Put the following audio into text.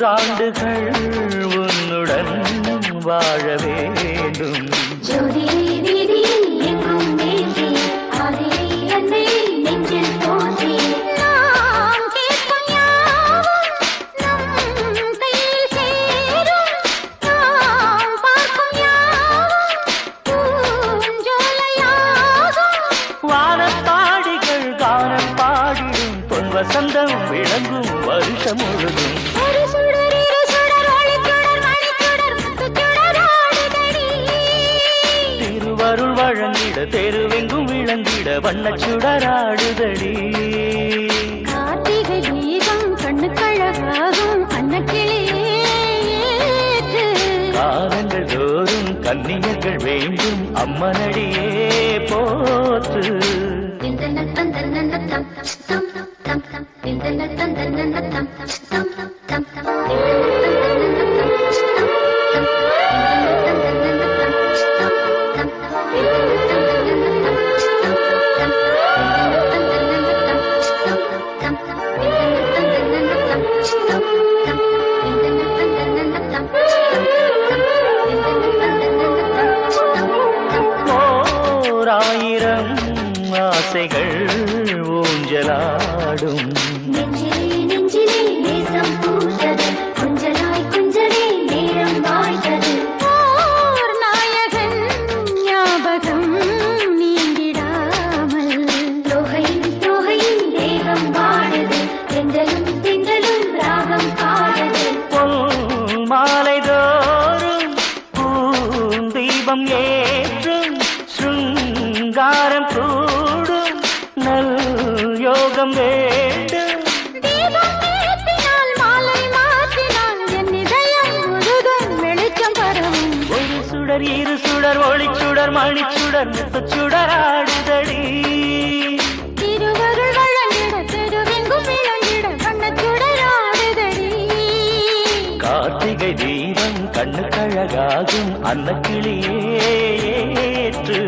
ஆண்டுகள் உன்னுடன் வாழ வேண்டும். ஜோதி வீதியில் எங்கும் தேசி ஆதியை அன்னை நெஞ்சில் தோன்றி நாம் கேட்கும் யாவும் நம் கையில் சேரும். நாம் பார்க்கும் யாவும் பூஞ்சோலையாகும். வானப்பாடிகள் கானம் பாடிடும் பொன் வசந்தம் விளங்கும் வருஷம் முழுதும். திருவருள் வழங்கிட தெருவெங்கும் விளங்கிட வண்ணச் சுடராடுதடி. கார்த்திகை தீபம் கண்ணுக்கழகாகும் அன்னக்கிளியே. காலங்கள் தோறும் கன்னியர்கள் வேண்டும் அம்மனடியே போற்று. ஓராயிரம் ஆசைகள் ஊஞ்சலாடும். நெஞ்சிலே நெஞ்சிலே நேசம் பூத்தது குஞ்சலாய் குஞ்சலே நேரம் வாழ்ந்தது. ஓர் நாயகன் ஞாபகம் நீங்கிடாமல் தோகையின் தோகையின் தேகம் வாழுது. தென்றலும் தென்றலும் ராகம் பாடுது. மாலை தோறும் பூந்தீபம் ஏற்றும் சுங்காரம் கூடும் நல் யோகம் வேண்டும். தீபம் ஏற்றினால் மாலை மாற்றினால் என் இதயம் முழுதும் வெளிச்சம் பரவும். ஒரு சுடர் இரு சுடர் ஒளிச்சுடர் மணிச்சுடர் முத்துச்சுடர் ஆடுதடி. திருவருள் வழங்கிட தெருவெங்கும் விளங்கிட வண்ணச்சுடர் ஆடுதடி. கார்த்திகை தீபம் கண்ணுக்கழகாகும் அன்னக்கிளியே ஏற்று.